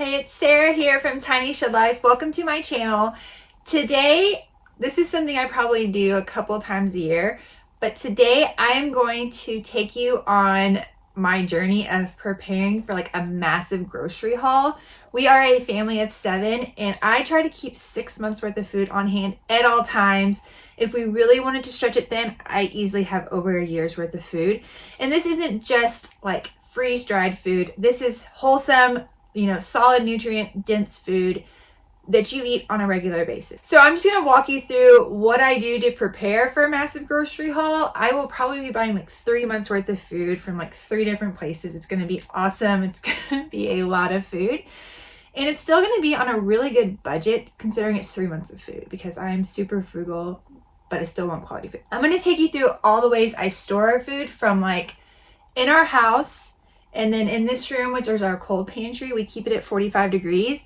Hey, it's Sarah here from Tiny Shed Life. Welcome to my channel. Today, this is something I probably do a couple times a year, but today I am going to take you on my journey of preparing for like a massive grocery haul. We are a family of 7 and I try to keep 6 months worth of food on hand at all times. If we really wanted to stretch it thin, I easily have over a year's worth of food. And this isn't just like freeze-dried food. This is wholesome, solid nutrient dense food that you eat on a regular basis. So I'm just going to walk you through what I do to prepare for a massive grocery haul. I will probably be buying like 3 months worth of food from like 3 different places. It's going to be awesome. It's going to be a lot of food. And it's still going to be on a really good budget considering it's 3 months of food because I'm super frugal, but I still want quality food. I'm going to take you through all the ways I store our food from like in our house. And then in this room, which is our cold pantry, we keep it at 45 degrees.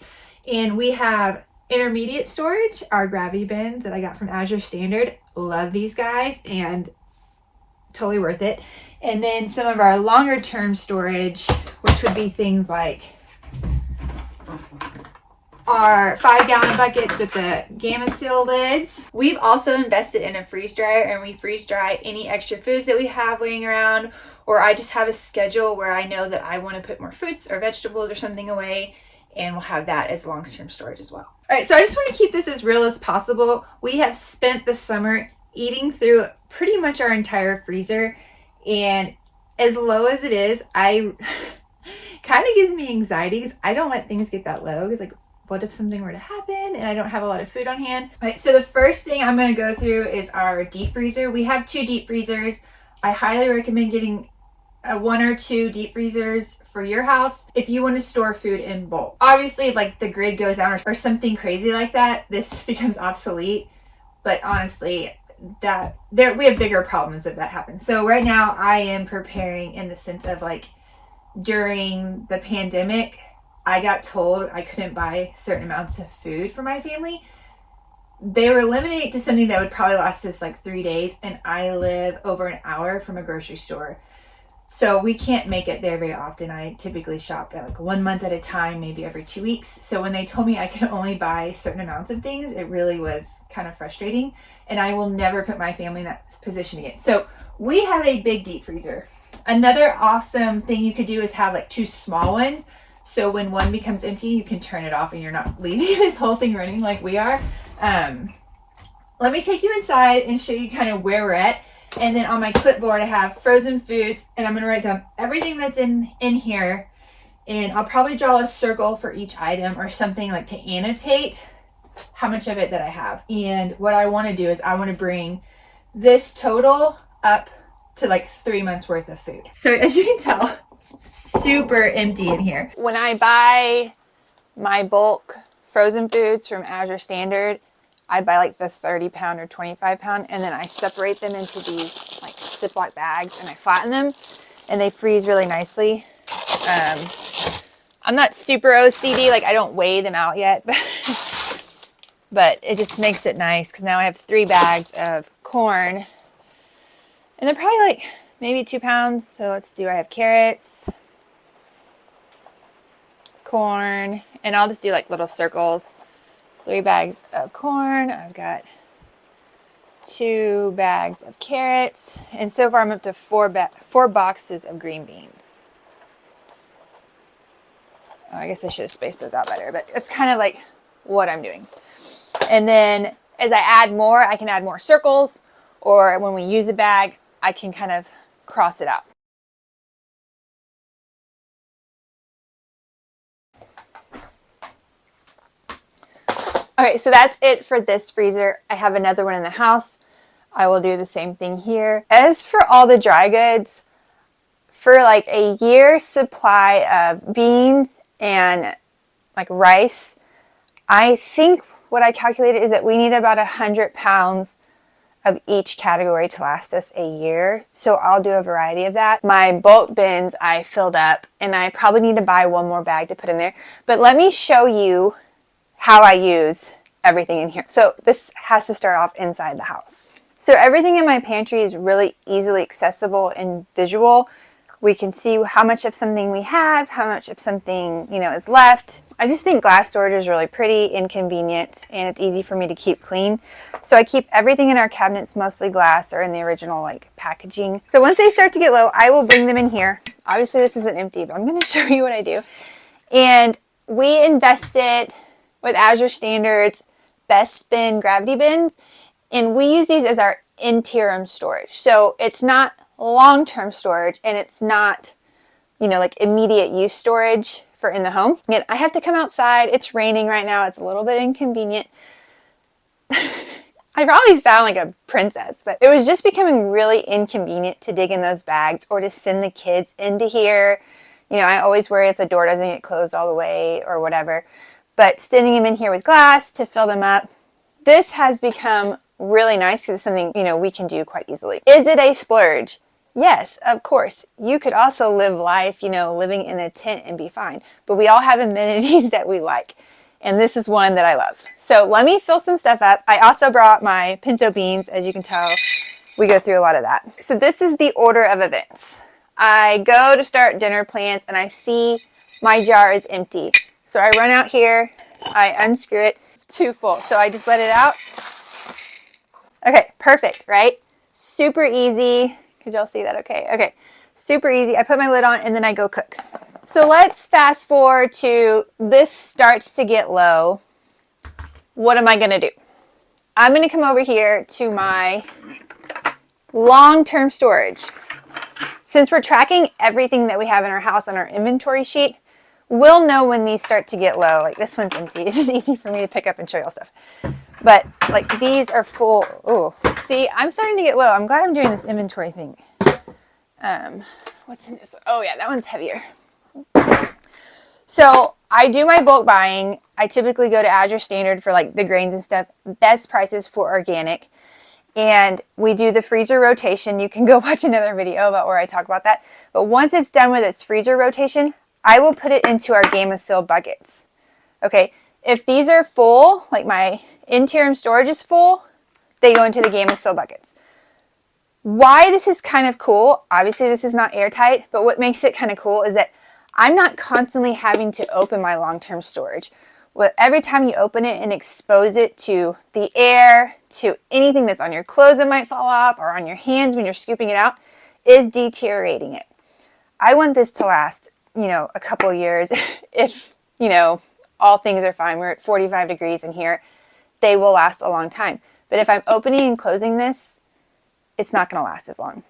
And we have intermediate storage, our gravity bins that I got from Azure Standard. Love these guys and totally worth it. And then some of our longer term storage, which would be things like our 5-gallon buckets with the Gamma Seal lids. We've also invested in a freeze dryer and we freeze dry any extra foods that we have laying around, or I just have a schedule where I know that I want to put more fruits or vegetables or something away, and we'll have that as long-term storage as well. All right, so I just want to keep this as real as possible. We have spent the summer eating through pretty much our entire freezer, and as low as it is, I kind of gives me anxiety because I don't let things get that low. Because like, what if something were to happen and I don't have a lot of food on hand? All right, so the first thing I'm going to go through is our deep freezer. We have 2 deep freezers. I highly recommend getting 1 or 2 deep freezers for your house if you want to store food in bulk. Obviously, if like the grid goes down or something crazy like that, this becomes obsolete. But honestly, we have bigger problems if that happens. So right now I am preparing in the sense of like during the pandemic, I got told I couldn't buy certain amounts of food for my family. They were limiting it to something that would probably last us like 3 days, and I live over an hour from a grocery store. So we can't make it there very often. I typically shop at like 1 month at a time, maybe every 2 weeks. So when they told me I could only buy certain amounts of things, it really was kind of frustrating. And I will never put my family in that position again. So we have a big deep freezer. Another awesome thing you could do is have like 2 small ones. So when one becomes empty, you can turn it off and you're not leaving this whole thing running like we are. Let me take you inside and show you kind of where we're at. And then on my clipboard, I have frozen foods, and I'm going to write down everything that's in here. And I'll probably draw a circle for each item or something like to annotate how much of it that I have. And what I want to do is I want to bring this total up to like 3 months worth of food. So as you can tell, super empty in here. When I buy my bulk frozen foods from Azure Standard, I buy like the 30-pound or 25-pound, and then I separate them into these like Ziploc bags and I flatten them and they freeze really nicely. I'm not super OCD, like I don't weigh them out yet, but it just makes it nice because now I have 3 bags of corn and they're probably like maybe 2 pounds. So let's see, I have carrots, corn, and I'll just do like little circles. 3 bags of corn. I've got 2 bags of carrots. And so far I'm up to 4 boxes of green beans. Oh, I guess I should have spaced those out better, but it's kind of like what I'm doing. And then as I add more, I can add more circles, or when we use a bag, I can kind of cross it out. Okay, so that's it for this freezer. I have another one in the house. I will do the same thing here. As for all the dry goods, for like a year's supply of beans and like rice, I think what I calculated is that we need about 100 pounds of each category to last us a year. So I'll do a variety of that. My bulk bins I filled up, and I probably need to buy 1 more bag to put in there. But let me show you how I use everything in here. So this has to start off inside the house. So everything in my pantry is really easily accessible and visual. We can see how much of something we have, how much of something, is left. I just think glass storage is really pretty, inconvenient, and it's easy for me to keep clean. So I keep everything in our cabinets mostly glass or in the original packaging. So once they start to get low, I will bring them in here. Obviously this isn't empty, but I'm going to show you what I do. And we invested with Azure Standard's Best Spin gravity bins, and we use these as our interim storage. So it's not long-term storage, and it's not, immediate use storage for in the home. Again, I have to come outside. It's raining right now. It's a little bit inconvenient. I probably sound like a princess, but it was just becoming really inconvenient to dig in those bags or to send the kids into here. I always worry if the door doesn't get closed all the way or whatever. But sending them in here with glass to fill them up, this has become really nice because it's something, we can do quite easily. Is it a splurge? Yes, of course. You could also live life, living in a tent and be fine. But we all have amenities that we like. And this is one that I love. So let me fill some stuff up. I also brought my pinto beans. As you can tell, we go through a lot of that. So this is the order of events. I go to start dinner plans and I see my jar is empty. So I run out here, I unscrew it, too full. So I just let it out. Okay, perfect, right? Super easy. Could y'all see that okay? Okay, super easy. I put my lid on and then I go cook. So let's fast forward to this starts to get low. What am I gonna do? I'm gonna come over here to my long-term storage. Since we're tracking everything that we have in our house on our inventory sheet, we'll know when these start to get low. Like this one's empty. It's just easy for me to pick up and show y'all stuff. But these are full. Oh, see, I'm starting to get low. I'm glad I'm doing this inventory thing. What's in this? Oh yeah, that one's heavier. So I do my bulk buying. I typically go to Azure Standard for the grains and stuff. Best prices for organic. And we do the freezer rotation. You can go watch another video about where I talk about that. But once it's done with its freezer rotation, I will put it into our Game of Seal buckets. Okay, if these are full, like my interim storage is full, they go into the Game of Seal buckets. Why this is kind of cool, obviously this is not airtight, but what makes it kind of cool is that I'm not constantly having to open my long-term storage. Every time you open it and expose it to the air, to anything that's on your clothes that might fall off or on your hands when you're scooping it out, is deteriorating it. I want this to last, a couple years. If, all things are fine. We're at 45 degrees in here. They will last a long time. But if I'm opening and closing this, it's not going to last as long.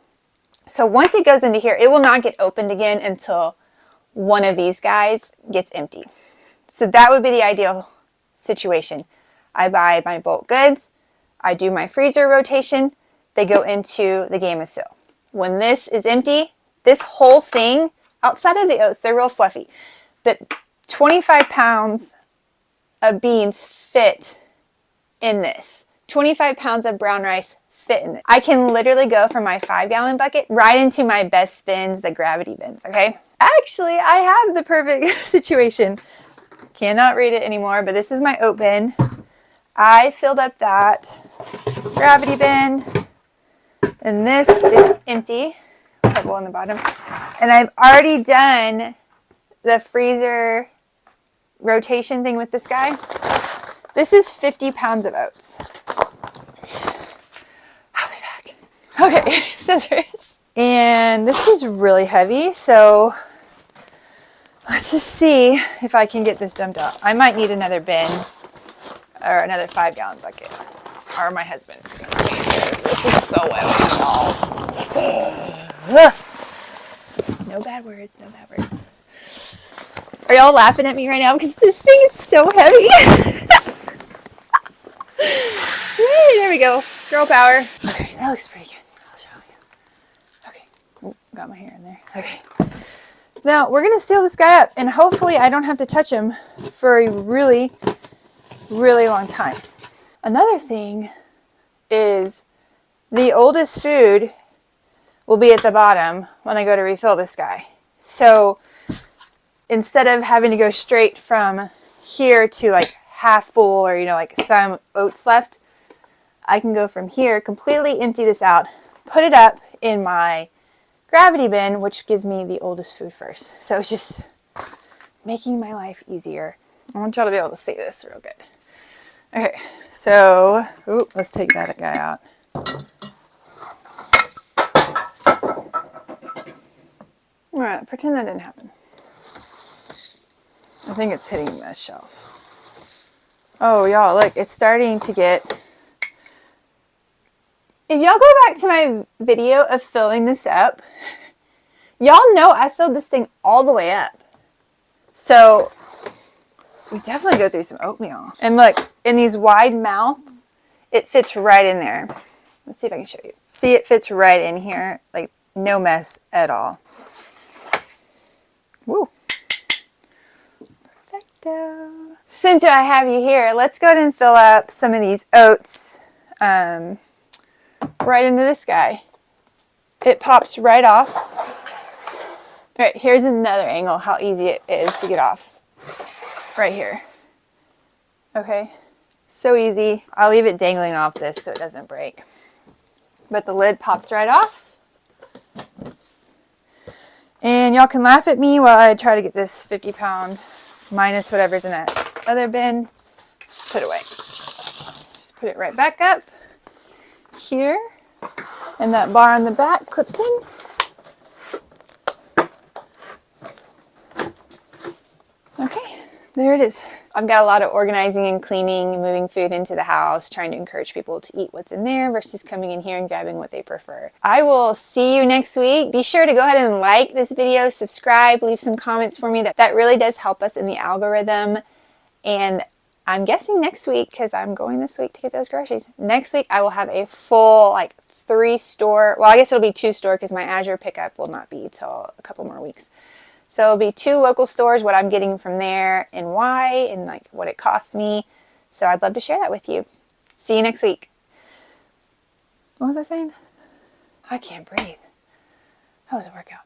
So once it goes into here, it will not get opened again until one of these guys gets empty. So that would be the ideal situation. I buy my bulk goods. I do my freezer rotation. They go into the Game of Seal. When this is empty, this whole thing, outside of the oats, they're real fluffy, but 25 pounds of beans fit in this. 25 pounds of brown rice fit in it. I can literally go from my 5-gallon bucket right into my best spins, the gravity bins, okay? Actually, I have the perfect situation. Cannot read it anymore, but this is my oat bin. I filled up that gravity bin, and this is empty. Couple on the bottom. And I've already done the freezer rotation thing with this guy. This is 50 pounds of oats. I'll be back. Okay, scissors. And this is really heavy, so let's just see if I can get this dumped out. I might need another bin or another 5-gallon bucket. Or my husband's gonna be here. This is so heavy. No bad words, no bad words. Are y'all laughing at me right now? Because this thing is so heavy. Yay, there we go. Girl power. Okay, that looks pretty good. I'll show you. Okay. Ooh, got my hair in there. Okay. Now, we're going to seal this guy up. And hopefully I don't have to touch him for a really, really long time. Another thing is the oldest food will be at the bottom when I go to refill this guy. So instead of having to go straight from here to half full or some oats left, I can go from here, completely empty this out, put it up in my gravity bin, which gives me the oldest food first. So it's just making my life easier. I want y'all to be able to see this real good. Okay, so, let's take that guy out. All right, pretend that didn't happen. I think it's hitting the shelf. Oh, y'all, look, it's starting to get... If y'all go back to my video of filling this up, y'all know I filled this thing all the way up. So, we definitely go through some oatmeal. And look, in these wide mouths, it fits right in there. Let's see if I can show you. See, it fits right in here. Like, no mess at all. Woo. Perfecto. Since I have you here, let's go ahead and fill up some of these oats right into this guy. It pops right off. All right, here's another angle, how easy it is to get off. Right here. Okay, so easy. I'll leave it dangling off this so it doesn't break. But the lid pops right off. And y'all can laugh at me while I try to get this 50-pound minus whatever's in that other bin put away. Just put it right back up here. And that bar on the back clips in. Okay, there it is. I've got a lot of organizing and cleaning and moving food into the house, trying to encourage people to eat what's in there versus coming in here and grabbing what they prefer. I will see you next week. Be sure to go ahead and like this video, subscribe, leave some comments for me. That really does help us in the algorithm. And I'm guessing next week, because I'm going this week to get those groceries, next week I will have a full 3-store, well, I guess it'll be 2-store because my Azure pickup will not be till a couple more weeks. So it'll be 2 local stores, what I'm getting from there and why, and what it costs me. So I'd love to share that with you. See you next week. What was I saying? I can't breathe. That was a workout.